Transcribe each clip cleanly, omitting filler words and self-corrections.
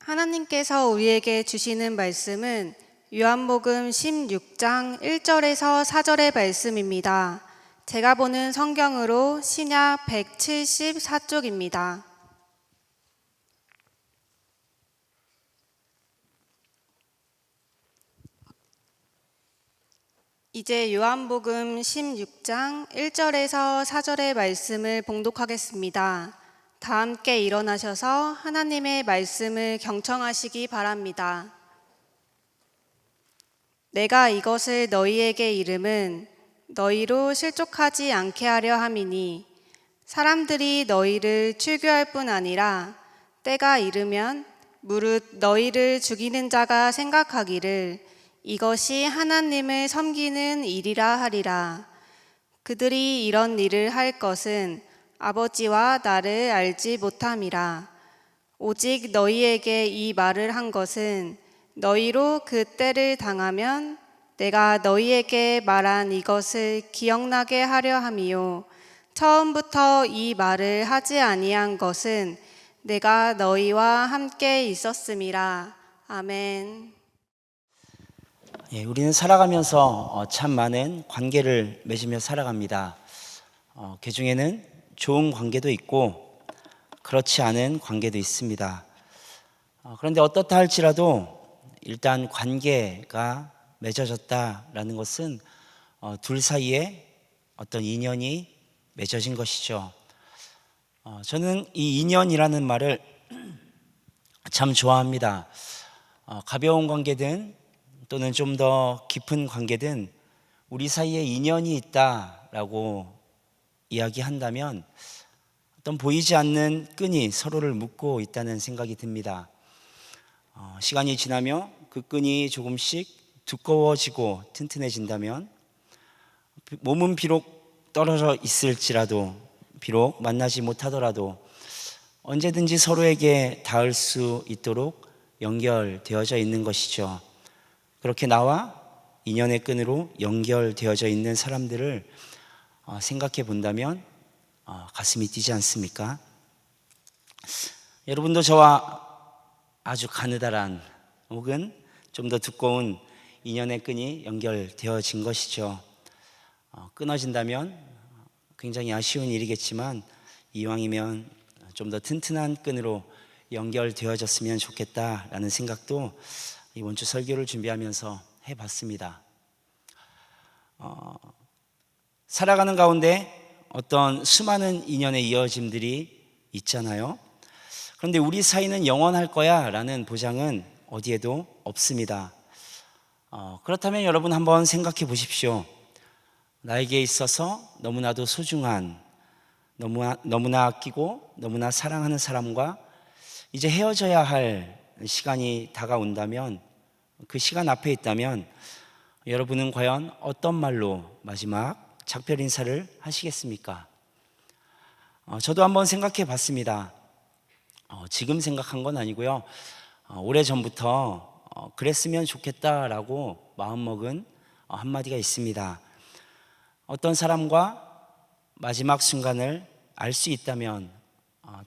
하나님께서 우리에게 주시는 말씀은 요한복음 16장 1절에서 4절의 말씀입니다. 제가 보는 성경으로 신약 174쪽입니다. 이제 요한복음 16장 1절에서 4절의 말씀을 봉독하겠습니다. 다 함께 일어나셔서 하나님의 말씀을 경청하시기 바랍니다. 내가 이것을 너희에게 이름은 너희로 실족하지 않게 하려 함이니 사람들이 너희를 출교할 뿐 아니라 때가 이르면 무릇 너희를 죽이는 자가 생각하기를 이것이 하나님을 섬기는 일이라 하리라. 그들이 이런 일을 할 것은 아버지와 나를 알지 못함이라. 오직 너희에게 이 말을 한 것은 너희로 그 때를 당하면 내가 너희에게 말한 이것을 기억나게 하려 함이요 처음부터 이 말을 하지 아니한 것은 내가 너희와 함께 있었음이라. 아멘. 우리는 살아가면서 참 많은 관계를 맺으며 살아갑니다. 그 중에는 좋은 관계도 있고 그렇지 않은 관계도 있습니다. 그런데 어떻다 할지라도 일단 관계가 맺어졌다라는 것은 둘 사이에 어떤 인연이 맺어진 것이죠. 저는 이 인연이라는 말을 참 좋아합니다. 가벼운 관계든 또는 좀 더 깊은 관계든 우리 사이에 인연이 있다라고 이야기한다면 어떤 보이지 않는 끈이 서로를 묶고 있다는 생각이 듭니다. 시간이 지나며 그 끈이 조금씩 두꺼워지고 튼튼해진다면 몸은 비록 떨어져 있을지라도 비록 만나지 못하더라도 언제든지 서로에게 닿을 수 있도록 연결되어져 있는 것이죠. 그렇게 나와 인연의 끈으로 연결되어져 있는 사람들을 생각해 본다면 가슴이 뛰지 않습니까? 여러분도 저와 아주 가느다란 혹은 좀 더 두꺼운 인연의 끈이 연결되어진 것이죠. 끊어진다면 굉장히 아쉬운 일이겠지만 이왕이면 좀 더 튼튼한 끈으로 연결되어졌으면 좋겠다라는 생각도 이번 주 설교를 준비하면서 해봤습니다. 살아가는 가운데 어떤 수많은 인연의 이어짐들이 있잖아요. 그런데 우리 사이는 영원할 거야 라는 보장은 어디에도 없습니다. 그렇다면 여러분 한번 생각해 보십시오. 나에게 있어서 너무나도 소중한, 너무나 아끼고 너무나 사랑하는 사람과 이제 헤어져야 할 시간이 다가온다면, 그 시간 앞에 있다면 여러분은 과연 어떤 말로 마지막 작별 인사를 하시겠습니까? 저도 한번 생각해 봤습니다. 지금 생각한 건 아니고요. 오래전부터 그랬으면 좋겠다라고 마음먹은 한마디가 있습니다. 어떤 사람과 마지막 순간을 알 수 있다면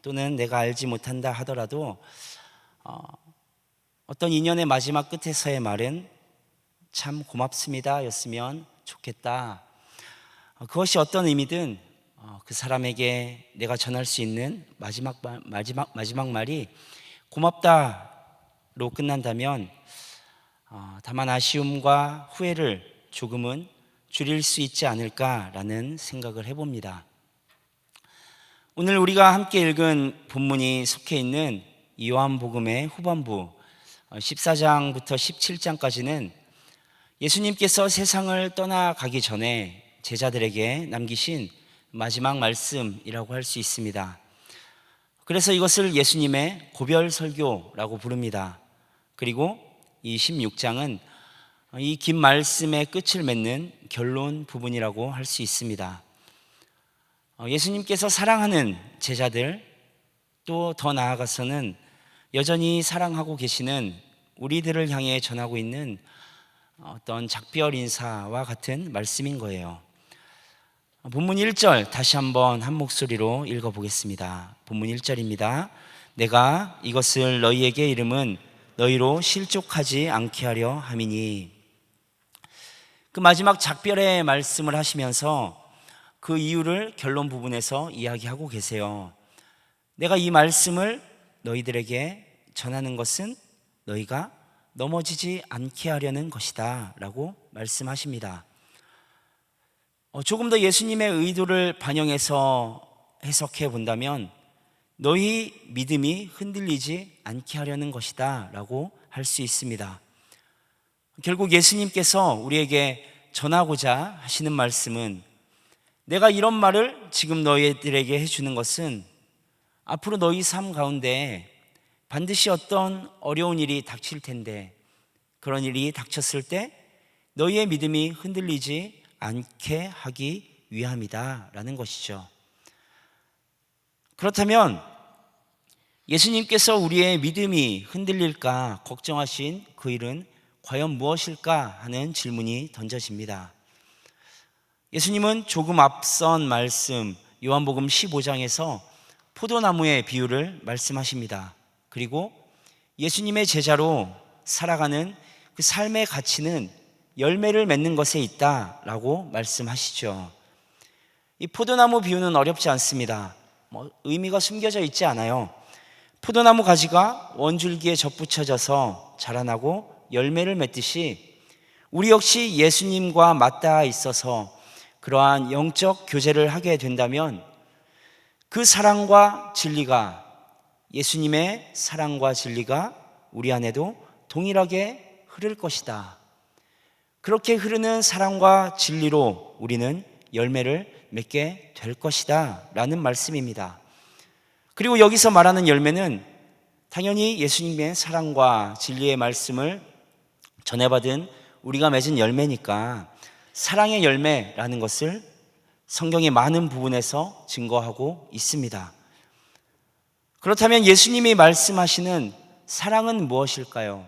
또는 내가 알지 못한다 하더라도 어떤 인연의 마지막 끝에서의 말은 참 고맙습니다 였으면 좋겠다. 그것이 어떤 의미든 그 사람에게 내가 전할 수 있는 마지막 말이 고맙다로 끝난다면 다만 아쉬움과 후회를 조금은 줄일 수 있지 않을까라는 생각을 해봅니다. 오늘 우리가 함께 읽은 본문이 속해 있는 요한복음의 후반부 14장부터 17장까지는 예수님께서 세상을 떠나가기 전에 제자들에게 남기신 마지막 말씀이라고 할 수 있습니다. 그래서 이것을 예수님의 고별 설교라고 부릅니다. 그리고 이 16장은 이 긴 말씀의 끝을 맺는 결론 부분이라고 할 수 있습니다. 예수님께서 사랑하는 제자들, 또 더 나아가서는 여전히 사랑하고 계시는 우리들을 향해 전하고 있는 어떤 작별 인사와 같은 말씀인 거예요. 본문 1절 다시 한번 한 목소리로 읽어보겠습니다. 본문 1절입니다. 내가 이것을 너희에게 이름은 너희로 실족하지 않게 하려 함이니. 그 마지막 작별의 말씀을 하시면서 그 이유를 결론 부분에서 이야기하고 계세요. 내가 이 말씀을 너희들에게 전하는 것은 너희가 넘어지지 않게 하려는 것이다 라고 말씀하십니다. 조금 더 예수님의 의도를 반영해서 해석해 본다면 너희 믿음이 흔들리지 않게 하려는 것이다 라고 할 수 있습니다. 결국 예수님께서 우리에게 전하고자 하시는 말씀은, 내가 이런 말을 지금 너희들에게 해주는 것은 앞으로 너희 삶 가운데 반드시 어떤 어려운 일이 닥칠 텐데, 그런 일이 닥쳤을 때 너희의 믿음이 흔들리지 않게 하기 위함이다 라는 것이죠. 그렇다면 예수님께서 우리의 믿음이 흔들릴까 걱정하신 그 일은 과연 무엇일까 하는 질문이 던져집니다. 예수님은 조금 앞선 말씀 요한복음 15장에서 포도나무의 비유를 말씀하십니다. 그리고 예수님의 제자로 살아가는 그 삶의 가치는 열매를 맺는 것에 있다라고 말씀하시죠. 이 포도나무 비유는 어렵지 않습니다. 의미가 숨겨져 있지 않아요. 포도나무 가지가 원줄기에 접붙여져서 자라나고 열매를 맺듯이 우리 역시 예수님과 맞닿아 있어서 그러한 영적 교제를 하게 된다면 그 사랑과 진리가, 예수님의 사랑과 진리가 우리 안에도 동일하게 흐를 것이다. 그렇게 흐르는 사랑과 진리로 우리는 열매를 맺게 될 것이다 라는 말씀입니다. 그리고 여기서 말하는 열매는 당연히 예수님의 사랑과 진리의 말씀을 전해받은 우리가 맺은 열매니까 사랑의 열매라는 것을 성경의 많은 부분에서 증거하고 있습니다. 그렇다면 예수님이 말씀하시는 사랑은 무엇일까요?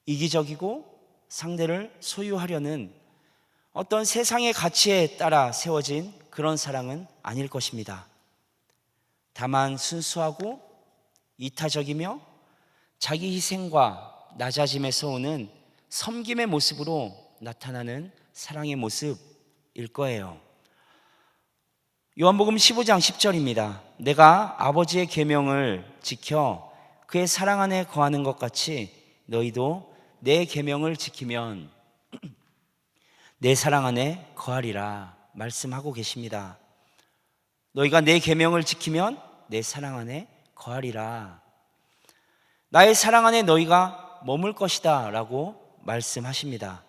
이기적이고 상대를 소유하려는 어떤 세상의 가치에 따라 세워진 그런 사랑은 아닐 것입니다. 다만 순수하고 이타적이며 자기 희생과 낮아짐에서 오는 섬김의 모습으로 나타나는 사랑의 모습일 거예요. 요한복음 15장 10절입니다. 내가 아버지의 계명을 지켜 그의 사랑 안에 거하는 것 같이 너희도 내 계명을 지키면 내 사랑 안에 거하리라 말씀하고 계십니다. 너희가 내 계명을 지키면 내 사랑 안에 거하리라. 나의 사랑 안에 너희가 머물 것이다 라고 말씀하십니다.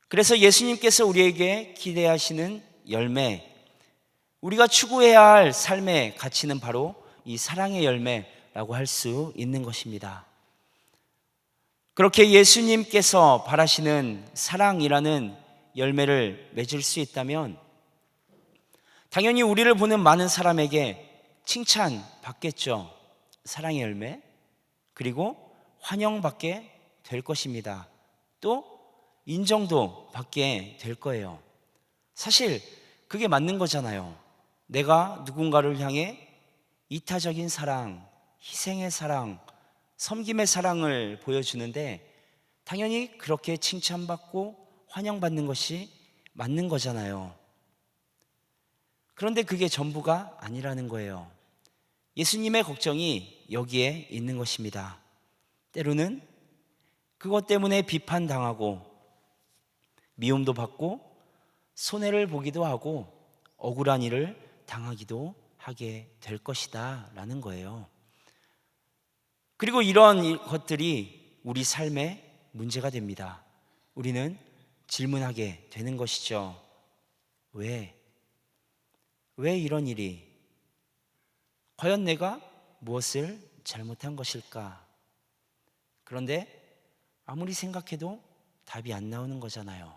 그래서 예수님께서 우리에게 기대하시는 열매, 우리가 추구해야 할 삶의 가치는 바로 이 사랑의 열매라고 할 수 있는 것입니다. 그렇게 예수님께서 바라시는 사랑이라는 열매를 맺을 수 있다면 당연히 우리를 보는 많은 사람에게 칭찬받겠죠. 사랑의 열매, 그리고 환영받게 될 것입니다. 또 인정도 받게 될 거예요. 사실 그게 맞는 거잖아요. 내가 누군가를 향해 이타적인 사랑, 희생의 사랑, 섬김의 사랑을 보여주는데 당연히 그렇게 칭찬받고 환영받는 것이 맞는 거잖아요. 그런데 그게 전부가 아니라는 거예요. 예수님의 걱정이 여기에 있는 것입니다. 때로는 그것 때문에 비판당하고 미움도 받고 손해를 보기도 하고 억울한 일을 당하기도 하게 될 것이다 라는 거예요. 그리고 이런 것들이 우리 삶의 문제가 됩니다. 우리는 질문하게 되는 것이죠. 왜 이런 일이? 과연 내가 무엇을 잘못한 것일까? 그런데 아무리 생각해도 답이 안 나오는 거잖아요.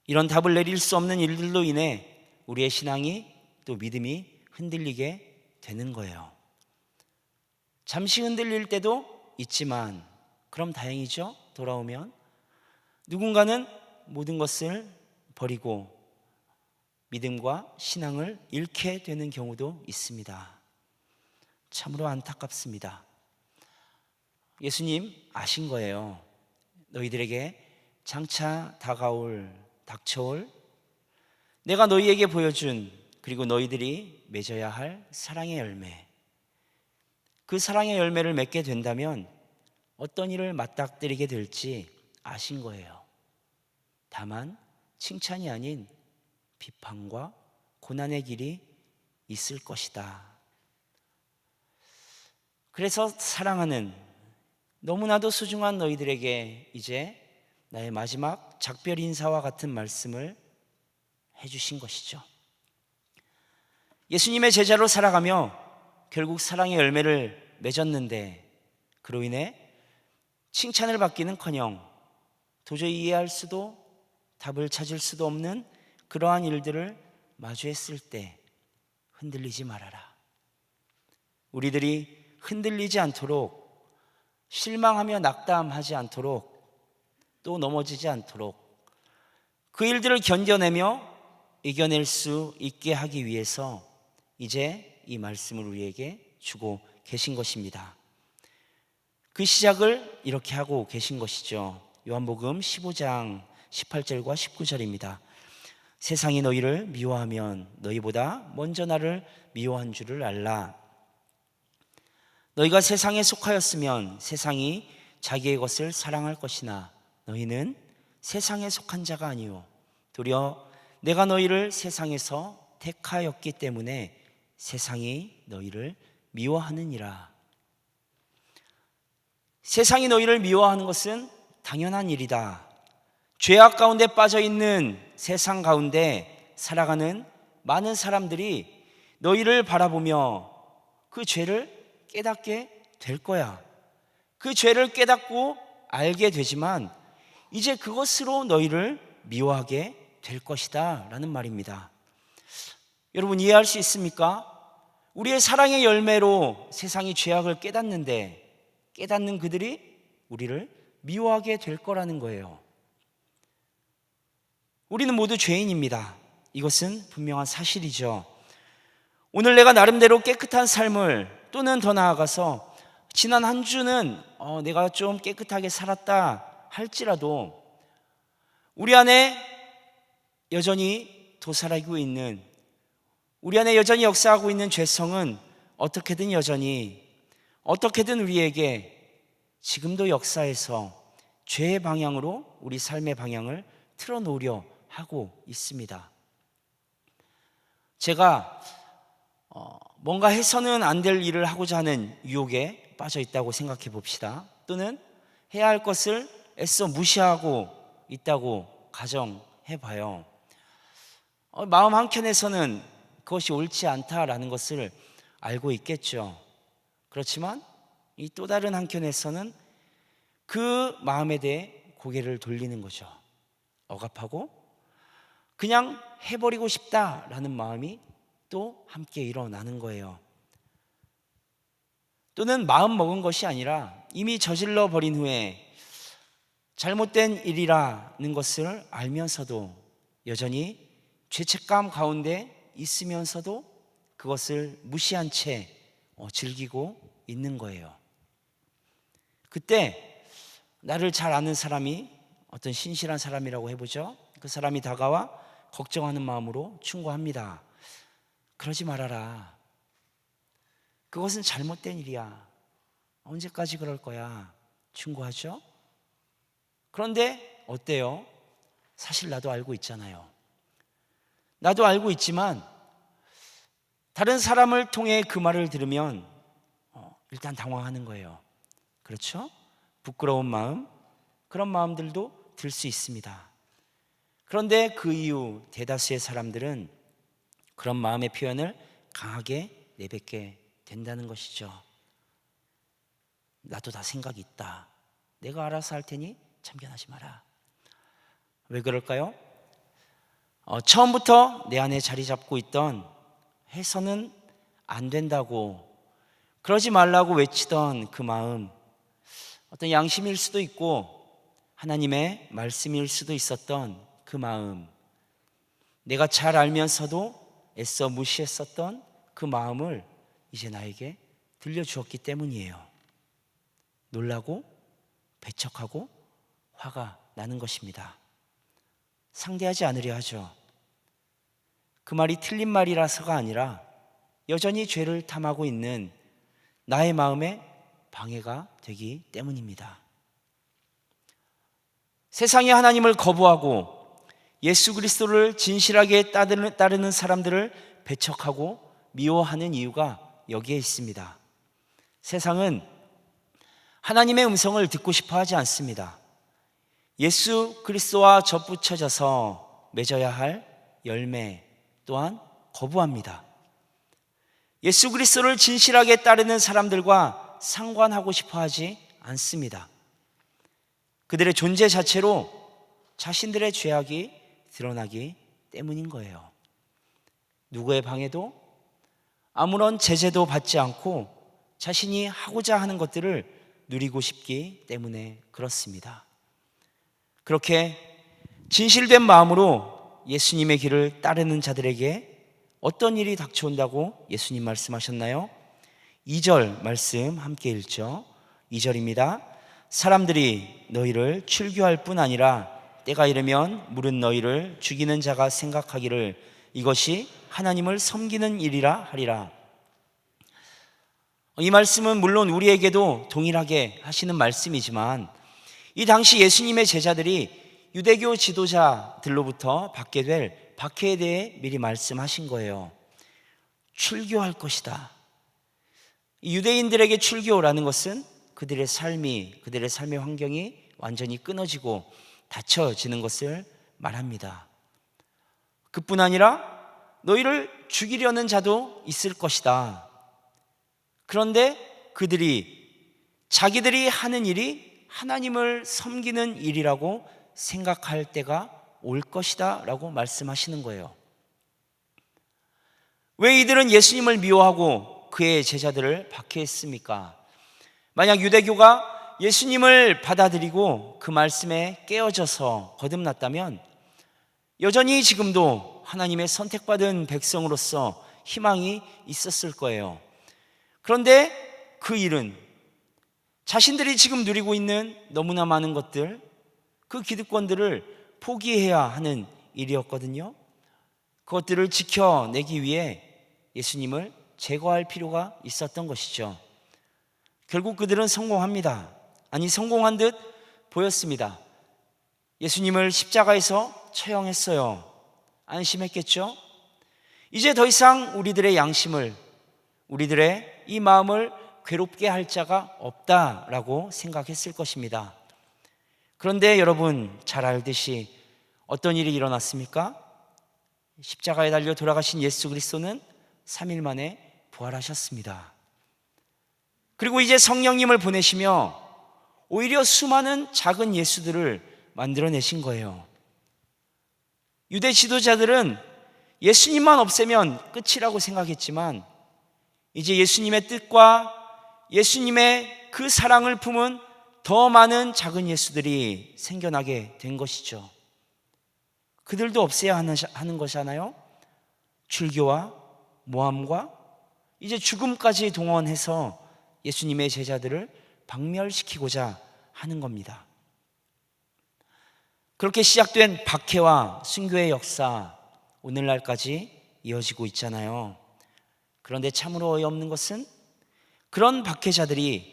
이런 답을 내릴 수 없는 일들로 인해 우리의 신앙이 또 믿음이 흔들리게 되는 거예요. 잠시 흔들릴 때도 있지만 그럼 다행이죠. 돌아오면 누군가는 모든 것을 버리고 믿음과 신앙을 잃게 되는 경우도 있습니다. 참으로 안타깝습니다. 예수님 아신 거예요. 너희들에게 장차 닥쳐올 내가 너희에게 보여준, 그리고 너희들이 맺어야 할 사랑의 열매, 그 사랑의 열매를 맺게 된다면 어떤 일을 맞닥뜨리게 될지 아신 거예요. 다만 칭찬이 아닌 비판과 고난의 길이 있을 것이다. 그래서 사랑하는, 너무나도 소중한 너희들에게 이제 나의 마지막 작별 인사와 같은 말씀을 해주신 것이죠. 예수님의 제자로 살아가며 결국 사랑의 열매를 맺었는데, 그로 인해 칭찬을 받기는커녕 도저히 이해할 수도 답을 찾을 수도 없는 그러한 일들을 마주했을 때 흔들리지 말아라. 우리들이 흔들리지 않도록, 실망하며 낙담하지 않도록, 또 넘어지지 않도록 그 일들을 견뎌내며 이겨낼 수 있게 하기 위해서 이제 이 말씀을 우리에게 주고 계신 것입니다. 그 시작을 이렇게 하고 계신 것이죠. 요한복음 15장 18절과 19절입니다. 세상이 너희를 미워하면 너희보다 먼저 나를 미워한 줄을 알라. 너희가 세상에 속하였으면 세상이 자기의 것을 사랑할 것이나 너희는 세상에 속한 자가 아니요 도리어 내가 너희를 세상에서 택하였기 때문에 세상이 너희를 미워하느니라. 세상이 너희를 미워하는 것은 당연한 일이다. 죄악 가운데 빠져 있는 세상 가운데 살아가는 많은 사람들이 너희를 바라보며 그 죄를 깨닫게 될 거야. 그 죄를 깨닫고 알게 되지만 이제 그것으로 너희를 미워하게 될 것이다 라는 말입니다. 여러분 이해할 수 있습니까? 우리의 사랑의 열매로 세상이 죄악을 깨닫는데 깨닫는 그들이 우리를 미워하게 될 거라는 거예요. 우리는 모두 죄인입니다. 이것은 분명한 사실이죠. 오늘 내가 나름대로 깨끗한 삶을, 또는 더 나아가서 지난 한 주는 내가 좀 깨끗하게 살았다 할지라도 우리 안에 여전히 도살하고 있는, 우리 안에 여전히 역사하고 있는 죄성은 어떻게든 우리에게 지금도 역사해서 죄의 방향으로 우리 삶의 방향을 틀어놓으려 하고 있습니다. 제가 뭔가 해서는 안 될 일을 하고자 하는 유혹에 빠져 있다고 생각해 봅시다. 또는 해야 할 것을 애써 무시하고 있다고 가정해 봐요. 마음 한켠에서는 그것이 옳지 않다라는 것을 알고 있겠죠. 그렇지만 이 또 다른 한켠에서는 그 마음에 대해 고개를 돌리는 거죠. 억압하고 그냥 해버리고 싶다라는 마음이 또 함께 일어나는 거예요. 또는 마음 먹은 것이 아니라 이미 저질러 버린 후에 잘못된 일이라는 것을 알면서도 여전히 죄책감 가운데 있으면서도 그것을 무시한 채 즐기고 있는 거예요. 그때 나를 잘 아는 사람이, 어떤 신실한 사람이라고 해보죠. 그 사람이 다가와 걱정하는 마음으로 충고합니다. 그러지 말아라. 그것은 잘못된 일이야. 언제까지 그럴 거야? 충고하죠. 그런데 어때요? 사실 나도 알고 있잖아요. 나도 알고 있지만 다른 사람을 통해 그 말을 들으면 일단 당황하는 거예요. 그렇죠? 부끄러운 마음, 그런 마음들도 들 수 있습니다. 그런데 그 이후 대다수의 사람들은 그런 마음의 표현을 강하게 내뱉게 된다는 것이죠. 나도 다 생각이 있다. 내가 알아서 할 테니 참견하지 마라. 왜 그럴까요? 처음부터 내 안에 자리 잡고 있던 해서는 안 된다고, 그러지 말라고 외치던 그 마음, 어떤 양심일 수도 있고 하나님의 말씀일 수도 있었던 그 마음, 내가 잘 알면서도 애써 무시했었던 그 마음을 이제 나에게 들려주었기 때문이에요. 놀라고 배척하고 화가 나는 것입니다. 상대하지 않으려 하죠. 그 말이 틀린 말이라서가 아니라 여전히 죄를 탐하고 있는 나의 마음에 방해가 되기 때문입니다. 세상의 하나님을 거부하고 예수 그리스도를 진실하게 따르는 사람들을 배척하고 미워하는 이유가 여기에 있습니다. 세상은 하나님의 음성을 듣고 싶어 하지 않습니다. 예수 그리스도와 접붙여져서 맺어야 할 열매 또한 거부합니다. 예수 그리스도를 진실하게 따르는 사람들과 상관하고 싶어 하지 않습니다. 그들의 존재 자체로 자신들의 죄악이 드러나기 때문인 거예요. 누구의 방해도 아무런 제재도 받지 않고 자신이 하고자 하는 것들을 누리고 싶기 때문에 그렇습니다. 그렇게 진실된 마음으로 예수님의 길을 따르는 자들에게 어떤 일이 닥쳐온다고 예수님 말씀하셨나요? 2절 말씀 함께 읽죠. 2절입니다. 사람들이 너희를 출교할 뿐 아니라 때가 이르면 물은 너희를 죽이는 자가 생각하기를 이것이 하나님을 섬기는 일이라 하리라. 이 말씀은 물론 우리에게도 동일하게 하시는 말씀이지만 이 당시 예수님의 제자들이 유대교 지도자들로부터 받게 될 박해에 대해 미리 말씀하신 거예요. 출교할 것이다. 유대인들에게 출교라는 것은 그들의 삶의 환경이 완전히 끊어지고 닫혀지는 것을 말합니다. 그뿐 아니라 너희를 죽이려는 자도 있을 것이다. 그런데 그들이 자기들이 하는 일이 하나님을 섬기는 일이라고 생각할 때가 올 것이다 라고 말씀하시는 거예요. 왜 이들은 예수님을 미워하고 그의 제자들을 박해했습니까? 만약 유대교가 예수님을 받아들이고 그 말씀에 깨어져서 거듭났다면 여전히 지금도 하나님의 선택받은 백성으로서 희망이 있었을 거예요. 그런데 그 일은 자신들이 지금 누리고 있는 너무나 많은 것들, 그 기득권들을 포기해야 하는 일이었거든요. 그것들을 지켜내기 위해 예수님을 제거할 필요가 있었던 것이죠. 결국 그들은 성공합니다. 아니, 성공한 듯 보였습니다. 예수님을 십자가에서 처형했어요. 안심했겠죠? 이제 더 이상 우리들의 양심을, 우리들의 이 마음을 괴롭게 할 자가 없다라고 생각했을 것입니다. 그런데 여러분 잘 알듯이 어떤 일이 일어났습니까? 십자가에 달려 돌아가신 예수 그리스도는 3일 만에 부활하셨습니다. 그리고 이제 성령님을 보내시며 오히려 수많은 작은 예수들을 만들어내신 거예요. 유대 지도자들은 예수님만 없애면 끝이라고 생각했지만 이제 예수님의 뜻과 예수님의 그 사랑을 품은 더 많은 작은 예수들이 생겨나게 된 것이죠. 그들도 없애야 하는 것이잖아요. 출교와 모함과 이제 죽음까지 동원해서 예수님의 제자들을 박멸시키고자 하는 겁니다. 그렇게 시작된 박해와 순교의 역사, 오늘날까지 이어지고 있잖아요. 그런데 참으로 어이없는 것은 그런 박해자들이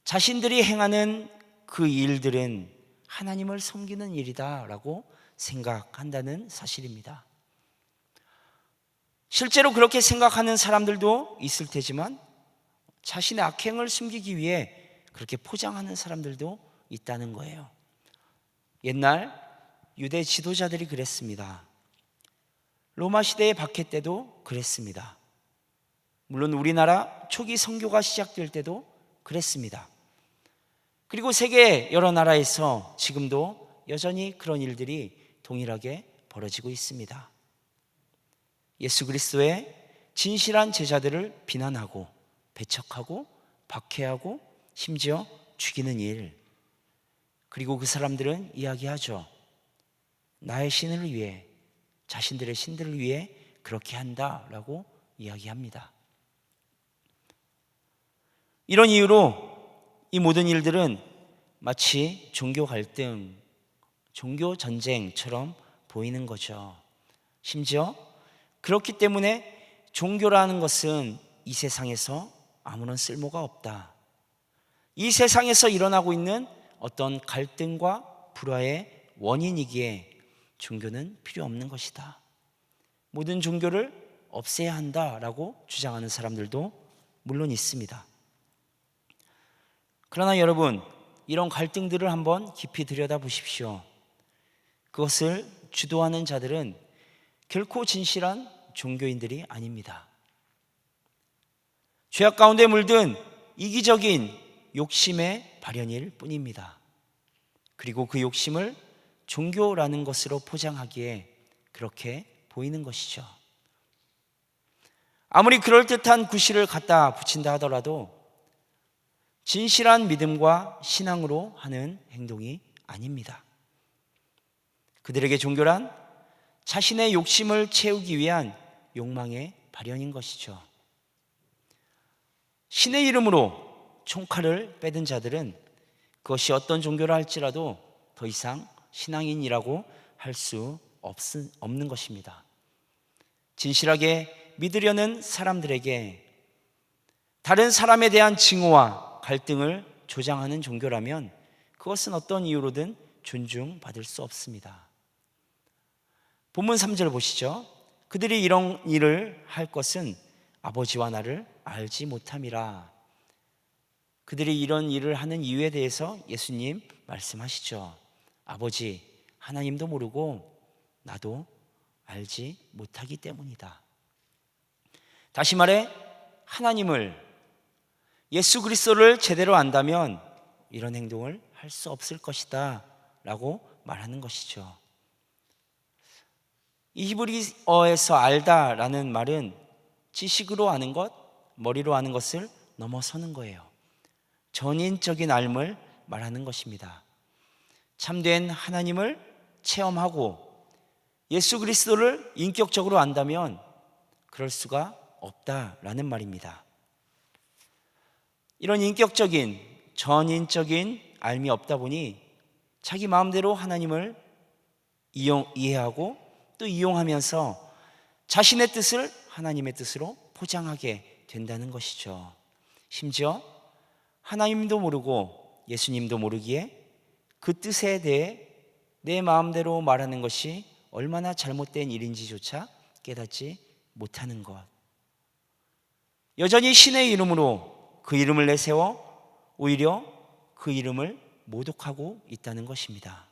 자신들이 행하는 그 일들은 하나님을 섬기는 일이다라고 생각한다는 사실입니다. 실제로 그렇게 생각하는 사람들도 있을 테지만 자신의 악행을 숨기기 위해 그렇게 포장하는 사람들도 있다는 거예요. 옛날 유대 지도자들이 그랬습니다. 로마 시대의 박해 때도 그랬습니다. 물론 우리나라 초기 선교가 시작될 때도 그랬습니다. 그리고 세계 여러 나라에서 지금도 여전히 그런 일들이 동일하게 벌어지고 있습니다. 예수 그리스도의 진실한 제자들을 비난하고 배척하고 박해하고 심지어 죽이는 일. 그리고 그 사람들은 이야기하죠. 나의 신을 위해 자신들의 신들을 위해 그렇게 한다라고 이야기합니다. 이런 이유로 이 모든 일들은 마치 종교 갈등, 종교 전쟁처럼 보이는 거죠. 심지어 그렇기 때문에 종교라는 것은 이 세상에서 아무런 쓸모가 없다. 이 세상에서 일어나고 있는 어떤 갈등과 불화의 원인이기에 종교는 필요 없는 것이다. 모든 종교를 없애야 한다라고 주장하는 사람들도 물론 있습니다. 그러나 여러분, 이런 갈등들을 한번 깊이 들여다보십시오. 그것을 주도하는 자들은 결코 진실한 종교인들이 아닙니다. 죄악 가운데 물든 이기적인 욕심의 발현일 뿐입니다. 그리고 그 욕심을 종교라는 것으로 포장하기에 그렇게 보이는 것이죠. 아무리 그럴듯한 구실을 갖다 붙인다 하더라도 진실한 믿음과 신앙으로 하는 행동이 아닙니다. 그들에게 종교란 자신의 욕심을 채우기 위한 욕망의 발현인 것이죠. 신의 이름으로 총칼을 빼든 자들은 그것이 어떤 종교라 할지라도 더 이상 신앙인이라고 할 수 없는 것입니다. 진실하게 믿으려는 사람들에게 다른 사람에 대한 증오와 갈등을 조장하는 종교라면 그것은 어떤 이유로든 존중받을 수 없습니다. 본문 3절 보시죠. 그들이 이런 일을 할 것은 아버지와 나를 알지 못함이라. 그들이 이런 일을 하는 이유에 대해서 예수님 말씀하시죠. 아버지 하나님도 모르고 나도 알지 못하기 때문이다. 다시 말해 하나님을, 예수 그리스도를 제대로 안다면 이런 행동을 할 수 없을 것이다 라고 말하는 것이죠. 이 히브리어에서 알다라는 말은 지식으로 아는 것, 머리로 아는 것을 넘어서는 거예요. 전인적인 알을 말하는 것입니다. 참된 하나님을 체험하고 예수 그리스도를 인격적으로 안다면 그럴 수가 없다라는 말입니다. 이런 인격적인, 전인적인 알미 없다 보니 자기 마음대로 하나님을 이해하고 또 이용하면서 자신의 뜻을 하나님의 뜻으로 포장하게 된다는 것이죠. 심지어 하나님도 모르고 예수님도 모르기에 그 뜻에 대해 내 마음대로 말하는 것이 얼마나 잘못된 일인지조차 깨닫지 못하는 것. 여전히 신의 이름으로 그 이름을 내세워 오히려 그 이름을 모독하고 있다는 것입니다.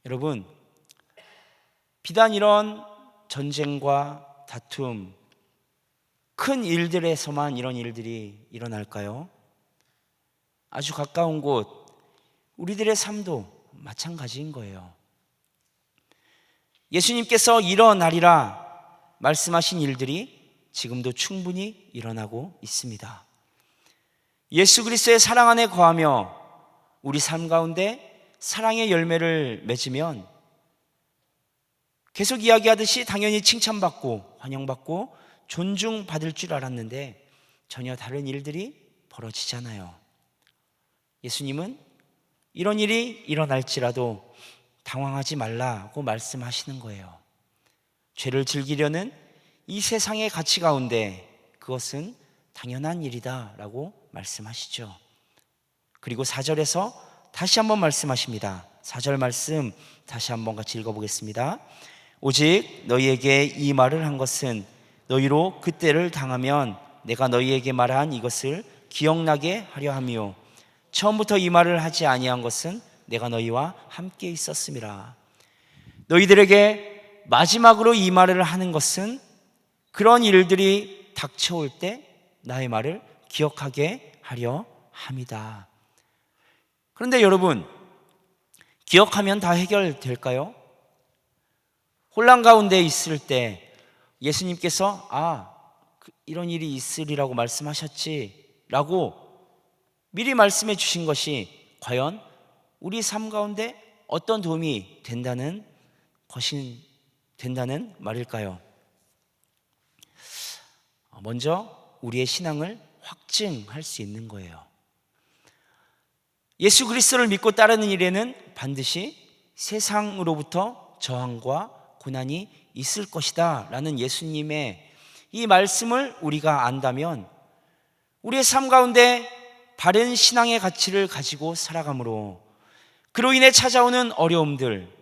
여러분, 비단 이런 전쟁과 다툼, 큰 일들에서만 이런 일들이 일어날까요? 아주 가까운 곳, 우리들의 삶도 마찬가지인 거예요. 예수님께서 일어나리라 말씀하신 일들이 지금도 충분히 일어나고 있습니다. 예수 그리스도의 사랑 안에 거하며 우리 삶 가운데 사랑의 열매를 맺으면 계속 이야기하듯이 당연히 칭찬받고 환영받고 존중받을 줄 알았는데 전혀 다른 일들이 벌어지잖아요. 예수님은 이런 일이 일어날지라도 당황하지 말라고 말씀하시는 거예요. 죄를 즐기려는 이 세상의 가치 가운데 그것은 당연한 일이다라고 말씀하시죠. 그리고 4절에서 다시 한번 말씀하십니다. 4절 말씀 다시 한번 같이 읽어보겠습니다. 오직 너희에게 이 말을 한 것은 너희로 그때를 당하면 내가 너희에게 말한 이것을 기억나게 하려 함이요 처음부터 이 말을 하지 아니한 것은 내가 너희와 함께 있었음이라. 너희들에게 마지막으로 이 말을 하는 것은 그런 일들이 닥쳐올 때 나의 말을 기억하게 하려 함이다. 그런데 여러분, 기억하면 다 해결될까요? 혼란 가운데 있을 때 예수님께서 이런 일이 있으리라고 말씀하셨지 라고 미리 말씀해 주신 것이 과연 우리 삶 가운데 어떤 도움이 된다는 것이 된다는 말일까요? 먼저 우리의 신앙을 확증할 수 있는 거예요. 예수 그리스도를 믿고 따르는 일에는 반드시 세상으로부터 저항과 고난이 있을 것이다 라는 예수님의 이 말씀을 우리가 안다면 우리의 삶 가운데 바른 신앙의 가치를 가지고 살아가므로 그로 인해 찾아오는 어려움들,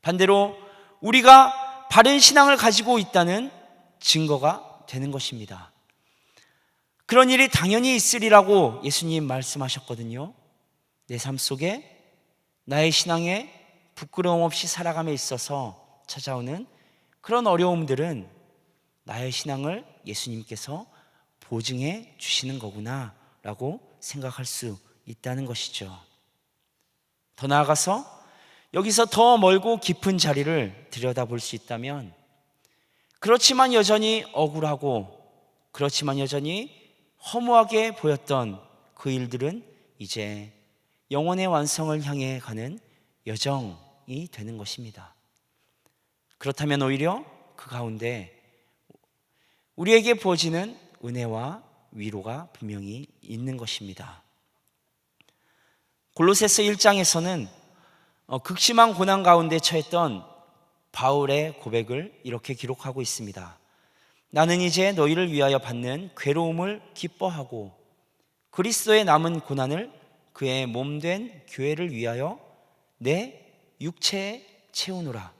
반대로 우리가 바른 신앙을 가지고 있다는 증거가 되는 것입니다. 그런 일이 당연히 있으리라고 예수님 말씀하셨거든요. 내 삶 속에 나의 신앙에 부끄러움 없이 살아감에 있어서 찾아오는 그런 어려움들은 나의 신앙을 예수님께서 보증해 주시는 거구나 라고 생각할 수 있다는 것이죠. 더 나아가서 여기서 더 멀고 깊은 자리를 들여다볼 수 있다면, 그렇지만 여전히 억울하고 그렇지만 여전히 허무하게 보였던 그 일들은 이제 영혼의 완성을 향해 가는 여정이 되는 것입니다. 그렇다면 오히려 그 가운데 우리에게 부어지는 은혜와 위로가 분명히 있는 것입니다. 골로새서 1장에서는 극심한 고난 가운데 처했던 바울의 고백을 이렇게 기록하고 있습니다. 나는 이제 너희를 위하여 받는 괴로움을 기뻐하고 그리스도의 남은 고난을 그의 몸된 교회를 위하여 내 육체에 채우노라.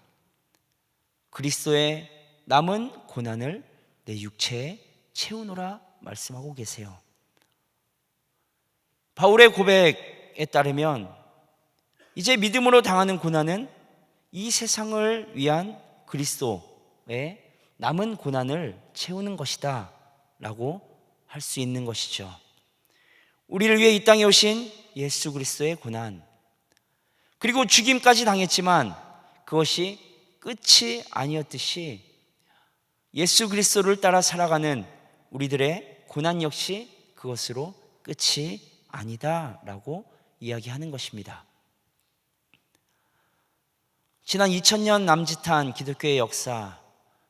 그리스도의 남은 고난을 내 육체에 채우노라 말씀하고 계세요. 바울의 고백에 따르면 이제 믿음으로 당하는 고난은 이 세상을 위한 그리스도의 남은 고난을 채우는 것이다 라고 할 수 있는 것이죠. 우리를 위해 이 땅에 오신 예수 그리스도의 고난, 그리고 죽임까지 당했지만 그것이 끝이 아니었듯이 예수 그리스도를 따라 살아가는 우리들의 고난 역시 그것으로 끝이 아니다 라고 이야기하는 것입니다. 지난 2000년 남짓한 기독교의 역사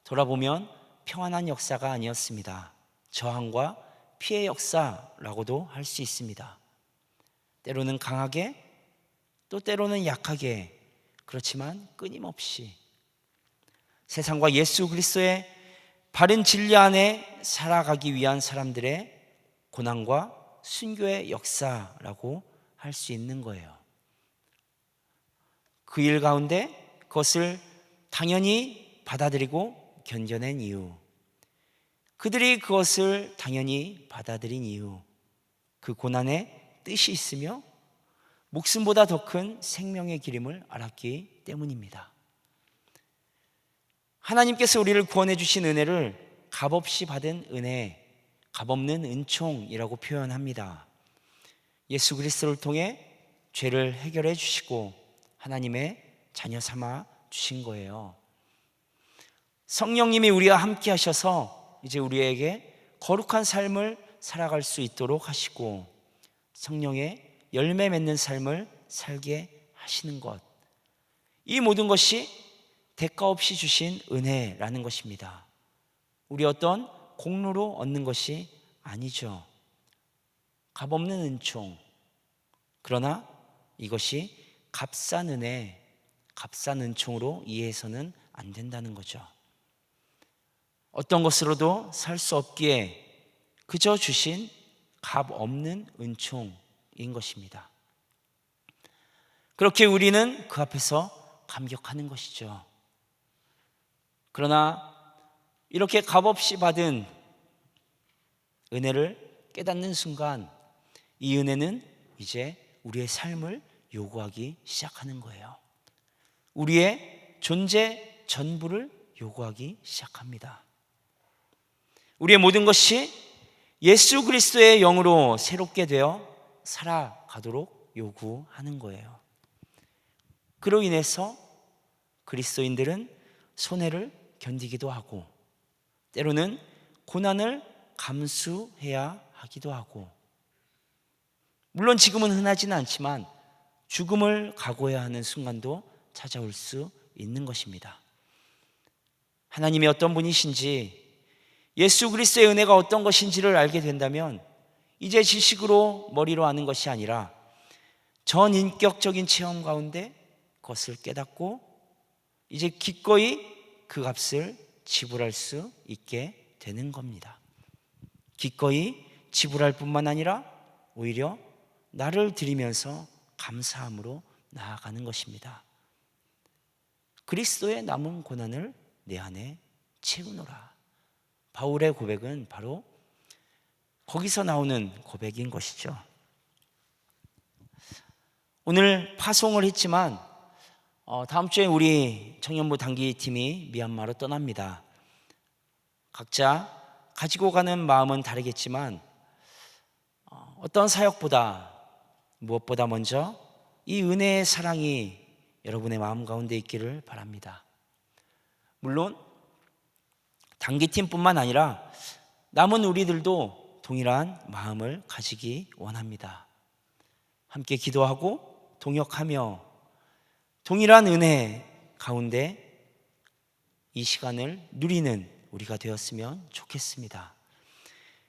돌아보면 평안한 역사가 아니었습니다. 저항과 피해 역사라고도 할 수 있습니다. 때로는 강하게, 또 때로는 약하게, 그렇지만 끊임없이 세상과 예수 그리스도의 바른 진리 안에 살아가기 위한 사람들의 고난과 순교의 역사라고 할 수 있는 거예요. 그 일 가운데 그것을 당연히 받아들이고 견뎌낸 이유, 그들이 그것을 당연히 받아들인 이유, 그 고난에 뜻이 있으며 목숨보다 더 큰 생명의 기름을 알았기 때문입니다. 하나님께서 우리를 구원해 주신 은혜를 값없이 받은 은혜, 값없는 은총이라고 표현합니다. 예수 그리스도를 통해 죄를 해결해 주시고 하나님의 자녀 삼아 주신 거예요. 성령님이 우리와 함께 하셔서 이제 우리에게 거룩한 삶을 살아갈 수 있도록 하시고 성령의 열매 맺는 삶을 살게 하시는 것, 이 모든 것이 대가 없이 주신 은혜라는 것입니다. 우리 어떤 공로로 얻는 것이 아니죠. 값없는 은총, 그러나 이것이 값싼 은혜, 값싼 은총으로 이해해서는 안 된다는 거죠. 어떤 것으로도 살 수 없기에 그저 주신 값없는 은총인 것입니다. 그렇게 우리는 그 앞에서 감격하는 것이죠. 그러나 이렇게 값없이 받은 은혜를 깨닫는 순간 이 은혜는 이제 우리의 삶을 요구하기 시작하는 거예요. 우리의 존재 전부를 요구하기 시작합니다. 우리의 모든 것이 예수 그리스도의 영으로 새롭게 되어 살아가도록 요구하는 거예요. 그로 인해서 그리스도인들은 손해를 견디기도 하고 때로는 고난을 감수해야 하기도 하고, 물론 지금은 흔하지는 않지만 죽음을 각오해야 하는 순간도 찾아올 수 있는 것입니다. 하나님이 어떤 분이신지, 예수 그리스도의 은혜가 어떤 것인지를 알게 된다면 이제 지식으로 머리로 아는 것이 아니라 전인격적인 체험 가운데 그것을 깨닫고 이제 기꺼이 그 값을 지불할 수 있게 되는 겁니다. 기꺼이 지불할 뿐만 아니라 오히려 나를 드리면서 감사함으로 나아가는 것입니다. 그리스도의 남은 고난을 내 안에 채우노라. 바울의 고백은 바로 거기서 나오는 고백인 것이죠. 오늘 파송을 했지만 다음 주에 우리 청년부 단기팀이 미얀마로 떠납니다. 각자 가지고 가는 마음은 다르겠지만 어떤 사역보다 무엇보다 먼저 이 은혜의 사랑이 여러분의 마음 가운데 있기를 바랍니다. 물론 단기팀뿐만 아니라 남은 우리들도 동일한 마음을 가지기 원합니다. 함께 기도하고 동역하며 동일한 은혜 가운데 이 시간을 누리는 우리가 되었으면 좋겠습니다.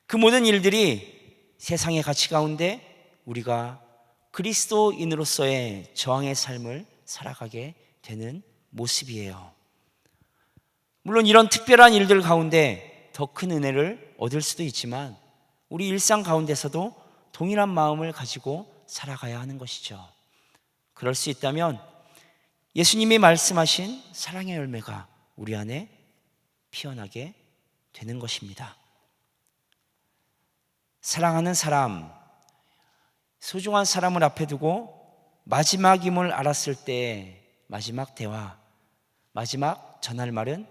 그 모든 일들이 세상의 가치 가운데 우리가 그리스도인으로서의 저항의 삶을 살아가게 되는 모습이에요. 물론 이런 특별한 일들 가운데 더 큰 은혜를 얻을 수도 있지만 우리 일상 가운데서도 동일한 마음을 가지고 살아가야 하는 것이죠. 그럴 수 있다면 예수님이 말씀하신 사랑의 열매가 우리 안에 피어나게 되는 것입니다. 사랑하는 사람, 소중한 사람을 앞에 두고 마지막임을 알았을 때 마지막 대화, 마지막 전할 말은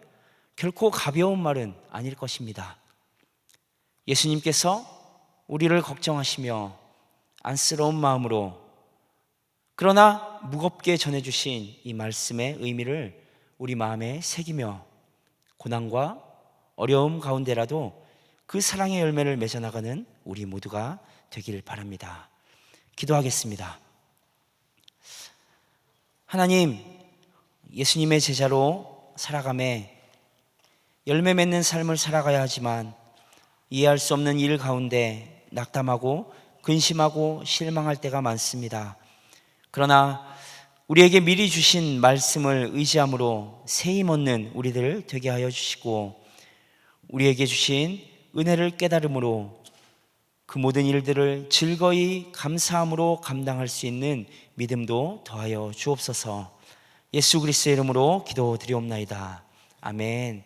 결코 가벼운 말은 아닐 것입니다. 예수님께서 우리를 걱정하시며 안쓰러운 마음으로 그러나 무겁게 전해주신 이 말씀의 의미를 우리 마음에 새기며 고난과 어려움 가운데라도 그 사랑의 열매를 맺어나가는 우리 모두가 되기를 바랍니다. 기도하겠습니다. 하나님, 예수님의 제자로 살아가며 열매 맺는 삶을 살아가야 하지만 이해할 수 없는 일 가운데 낙담하고 근심하고 실망할 때가 많습니다. 그러나 우리에게 미리 주신 말씀을 의지함으로 새 힘 얻는 우리들 되게 하여 주시고 우리에게 주신 은혜를 깨달음으로 그 모든 일들을 즐거이 감사함으로 감당할 수 있는 믿음도 더하여 주옵소서. 예수 그리스도의 이름으로 기도드리옵나이다. 아멘.